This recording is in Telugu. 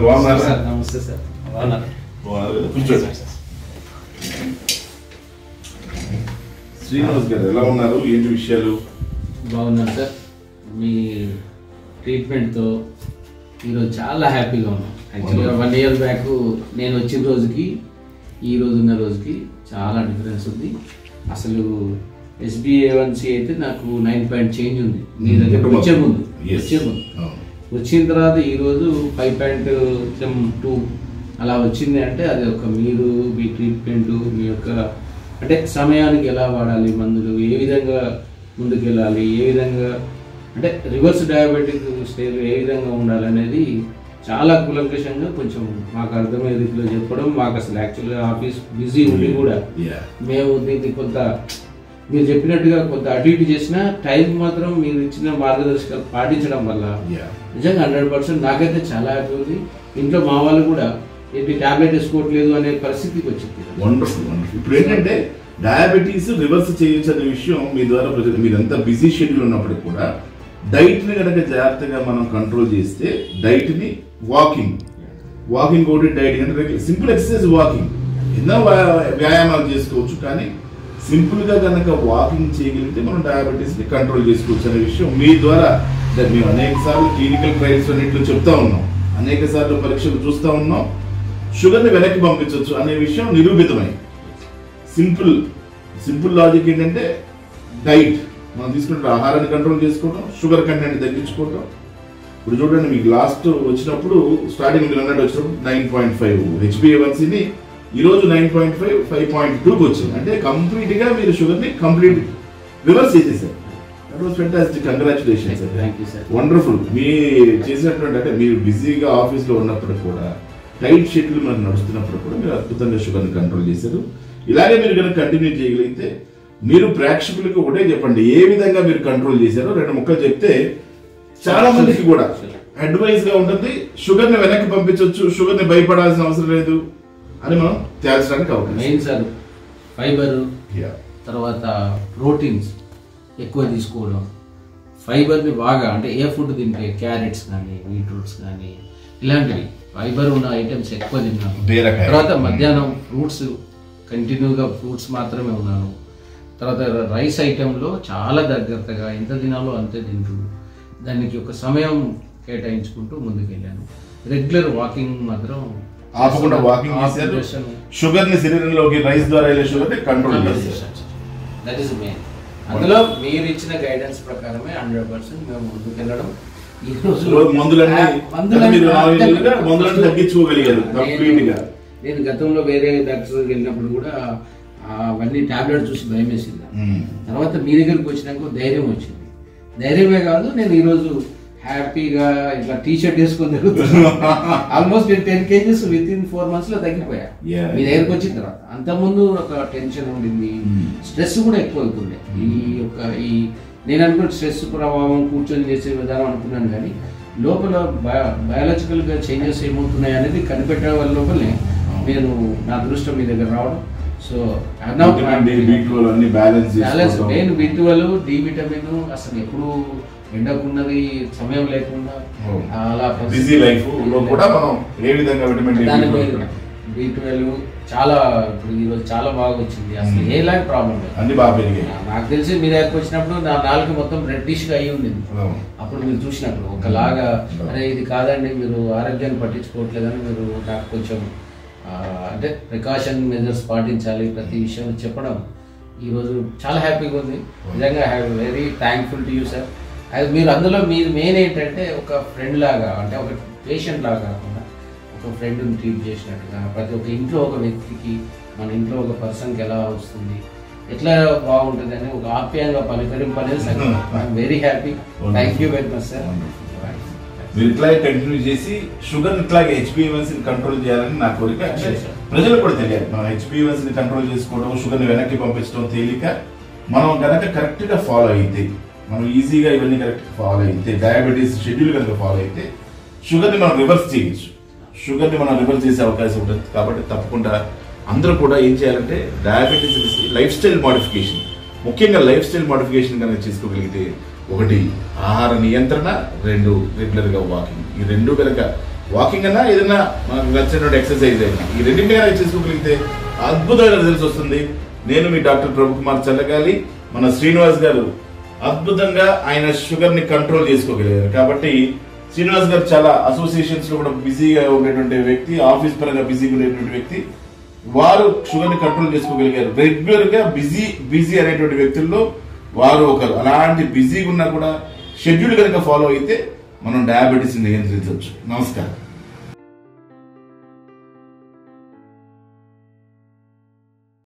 నమస్తే సార్. శ్రీనివాస్ గారు ఎలా ఉన్నారు? ఏంటి విషయాలు? బాగున్నాను సార్. మీ ట్రీట్మెంట్తో ఈరోజు చాలా హ్యాపీగా ఉన్నాను. యాక్చువల్గా 1 year బ్యాక్ నేను వచ్చిన రోజుకి ఈ రోజు ఉన్న రోజుకి చాలా డిఫరెన్స్ ఉంది. అసలు SbA1c అయితే నాకు 9 పాయింట్ చేంజ్ ఉంది మీ దగ్గర వచ్చే ముందు. వచ్చిన తర్వాత ఈరోజు 5.2 అలా వచ్చింది. అంటే అది ఒక మీరు మీ ట్రీట్మెంట్ మీ యొక్క అంటే సమయానికి ఎలా వాడాలి మందులు, ఏ విధంగా ముందుకు వెళ్ళాలి, ఏ విధంగా అంటే రివర్స్ డయాబెటిక్ స్టేజ్ ఏ విధంగా ఉండాలి అనేది చాలా కూలంకషంగా కొంచెం మాకు అర్థమయ్యే రీతిలో చెప్పడం. మాకు అసలు యాక్చువల్గా ఆఫీస్ బిజీ ఉండి కూడా మేము దీన్ని కొంత మీరు చెప్పినట్టుగా కొంత అటు ఇటు చేసిన టైం మాత్రం మీరు ఇచ్చిన మార్గదర్శకాలు పాటించడం వల్ల నిజంగా 100% నాకైతే చాలా హ్యాపీ ఉంది. ఇంట్లో మా వాళ్ళు కూడా ఏంటి టాబ్లెట్ వేసుకోవట్లేదు అనే పరిస్థితికి వచ్చింది. Wonderful wonderful. ఇప్పుడు ఏంటంటే డయాబెటీస్ రివర్స్ చేయొచ్చు అనే విషయం మీ ద్వారా మీరు ఎంత బిజీ షెడ్యూల్ ఉన్నప్పటికీ కూడా డైట్ని కనుక జాగ్రత్తగా మనం కంట్రోల్ చేస్తే డైట్ని వాకింగ్ ఒకటి డైట్ అంటే సింపుల్ ఎక్సర్సైజ్ వాకింగ్ ఎన్నో వ్యాయామాలు చేసుకోవచ్చు. కానీ సింపుల్గా కనుక వాకింగ్ చేయగలిగితే మనం డయాబెటీస్ని కంట్రోల్ చేసుకోవచ్చు అనే విషయం మీ ద్వారా మేము అనేక సార్లు క్లినికల్ ట్రయల్స్ అన్నింటిలో చెప్తా ఉన్నాం, అనేక సార్లు పరీక్షలు చూస్తూ ఉన్నాం. షుగర్ని వెనక్కి పంపించవచ్చు అనే విషయం నిరూపితమైంది. సింపుల్ లాజిక్ ఏంటంటే డైట్ మనం తీసుకుంటే ఆహారాన్ని కంట్రోల్ చేసుకోవడం, షుగర్ కంటెంట్ తగ్గించుకోవడం. ఇప్పుడు చూడండి మీకు లాస్ట్ వచ్చినప్పుడు స్టార్టింగ్ మీరు అన్నట్టు వచ్చినప్పుడు 9.5 HbA1cని ఈరోజు 9.5 5.2కి వచ్చింది. అంటే కంప్లీట్గా మీరు షుగర్ని కంప్లీట్ రివర్స్ చేసేసారు. That was fantastic. Congratulations. Wonderful. మీ చేసినటువంటి అంటే మీరు బిజీగా ఆఫీస్లో ఉన్నప్పుడు కూడా టైట్ షెడ్యూల్ మనకు నడుస్తున్నప్పుడు కూడా మీరు అద్భుతంగా షుగర్ని కంట్రోల్ చేశారు. ఇలాగే మీరు కనుక కంటిన్యూ చేయగలిగితే మీరు ప్రేక్షకులకు ఒకటే చెప్పండి ఏ విధంగా మీరు కంట్రోల్ చేశారో 2 ముక్కలు చెప్తే చాలా మందికి కూడా అడ్వైస్ గా ఉంటుంది. షుగర్ ని వెనక్కి పంపించవచ్చు, షుగర్ ని భయపడాల్సిన అవసరం లేదు అని మనం తేల్చడానికి అవకాశం. మెయిన్ సార్ ఫైబర్, తర్వాత ప్రోటీన్స్ ఎక్కువ తీసుకోవడం, ఫైబర్ని బాగా అంటే ఏ ఫుడ్ తింటే క్యారెట్స్ కానీ బీట్రూట్స్ కానీ ఇలాంటివి ఫైబర్ ఉన్న ఐటమ్స్ ఎక్కువ తిన్నాను. తర్వాత మధ్యాహ్నం ఫ్రూట్స్ కంటిన్యూగా ఫ్రూట్స్ మాత్రమే ఉన్నాను. తర్వాత రైస్ ఐటెంలో చాలా జాగ్రత్తగా ఎంత తినాలో అంతే తింటూ దానికి ఒక సమయం కేటాయించుకుంటూ ముందుకెళ్ళాను. రెగ్యులర్ వాకింగ్ మాత్రం ఆపకుండా వాకింగ్ చేశారు. షుగర్ ని శరీరంలోకి రైస్ ద్వారా వెళ్ళే షుగర్ ని కంట్రోల్ చేశారు. That is main. అందులో మీరు ఇచ్చిన గైడెన్స్ ప్రకారమే 100% మేము ముందుకెళ్ళడం. ఈ రోజు మందులన్నీ తగ్గించుకోగలిగారు కంప్లీట్ గా. నేను గతంలో వేరే డాక్టర్ వెళ్ళినప్పుడు కూడా అవన్నీ టాబ్లెట్ చూసి భయం వేసింది. తర్వాత మీ దగ్గరికి వచ్చినాక ధైర్యం వచ్చింది. ధైర్యమే కాదు, నేను ఈరోజు హ్యాపీగా ఇట్లా టీషర్ట్ వేసుకొని తిరుగుతున్నాను. Almost 10 kgs with in 4 months లో తగ్గిపోయా మీ దగ్గరకు వచ్చిన తర్వాత. అంతకుముందు ఒక టెన్షన్ ఉండింది, స్ట్రెస్ కూడా ఎక్కువ అవుతుండే. నేను అనుకున్న స్ట్రెస్ ప్రభావం కూర్చొని చేసే విధానం అనుకున్నాను. కానీ లోపల బయాలజికల్ గా చేంజెస్ ఏమవుతున్నాయి అనేది కనిపెట్టే వాళ్ళ లోపలే నేను నా అదృష్టం మీ దగ్గర రావడం. సో నేను B12 D విటమిన్ అసలు ఎప్పుడు ఎండకున్నది సమయం లేకుండా అలా బిజీ లైఫ్ లో కూడా మనం ఏ విధంగా విటమిన్ B12 చాలా ఇప్పుడు ఈరోజు చాలా బాగా వచ్చింది. అసలు ఏ లాంటి ప్రాబ్లం లేదు, అన్ని బాగా పెరిగాయి. నాకు తెలిసి మీ దగ్గరకు వచ్చినప్పుడు నా నాలుగు మొత్తం రెడ్డిష్ గా అయి ఉండింది. అప్పుడు మీరు చూసినప్పుడు ఒకలాగా అరే ఇది కాదండి మీరు ఆరోగ్యాన్ని పట్టించుకోవట్లేదని మీరు నాకు కొంచెం అంటే ప్రికాషన్ మెజర్స్ పాటించాలి ప్రతి విషయం చెప్పడం ఈరోజు చాలా హ్యాపీగా ఉంది. నిజంగా very thankful to you sir. అది మీరు అందులో మీరు మెయిన్ ఏంటంటే ఒక ఫ్రెండ్ లాగా అంటే ఒక పేషెంట్ లాగా కాకుండా ఒక ఫ్రెండ్ని ట్రీట్ చేసినట్టుగా ప్రతి ఒక్క ఇంట్లో ఒక వ్యక్తికి మన ఇంట్లో ఒక పర్సన్కి ఎలా వస్తుంది ఎట్లా బాగుంటుంది అని ఒక ఆప్యాయంగా పలకరింపు అనేది I'm very happy. Thank you very much sir. మీరు ఇట్లాగే కంటిన్యూ చేసి షుగర్ ఇట్లాగే HbA1cని కంట్రోల్ చేయాలని నా కోరిక. ప్రజలకు కూడా తెలియాలి మనం HbA1cని కంట్రోల్ చేసుకోవడం, షుగర్ని వెనక్కి పంపించడం తేలిక. మనం కనుక కరెక్ట్గా ఫాలో అయితే, మనం ఈజీగా ఇవన్నీ కరెక్ట్గా ఫాలో అయితే, డయాబెటీస్ షెడ్యూల్ కనుక ఫాలో అయితే షుగర్ని మనం రివర్స్ చేయొచ్చు. షుగర్ని మనం రివర్స్ చేసే అవకాశం ఉంటుంది. కాబట్టి తప్పకుండా అందరూ కూడా ఏం చేయాలంటే డయాబెటీస్ లైఫ్ స్టైల్ మోడిఫికేషన్, ముఖ్యంగా లైఫ్ స్టైల్ మోడిఫికేషన్ కనుక చేసుకోగలిగితే 1 ఆహార నియంత్రణ, 2 రెగ్యులర్గా వాకింగ్, ఈ 2 కనుక వాకింగ్ అన్నా ఏదైనా మనకు నచ్చినటువంటి ఎక్సర్సైజ్ అయినా ఈ రెండింటిగా చేసుకోగలిగితే అద్భుతమైన రిజల్ట్స్ వస్తుంది. నేను మీ డాక్టర్ ప్రభుకుమార్ చల్లగాలి. మన శ్రీనివాస్ గారు అద్భుతంగా ఆయన షుగర్ ని కంట్రోల్ చేసుకోగలిగారు. కాబట్టి శ్రీనివాస్ గారు చాలా అసోసియేషన్స్ లో కూడా బిజీగా ఉండేటువంటి వ్యక్తి, ఆఫీస్ పరంగా బిజీగా ఉండేటువంటి వ్యక్తి. వారు షుగర్ ని కంట్రోల్ చేసుకోగలిగారు. రెగ్యులర్ గా బిజీ అనేటువంటి వ్యక్తుల్లో వారు ఒకరు. అలాంటి బిజీగా ఉన్నా కూడా షెడ్యూల్ కనుక ఫాలో అయితే మనం డయాబెటీస్ నియంత్రించవచ్చు. నమస్కారం.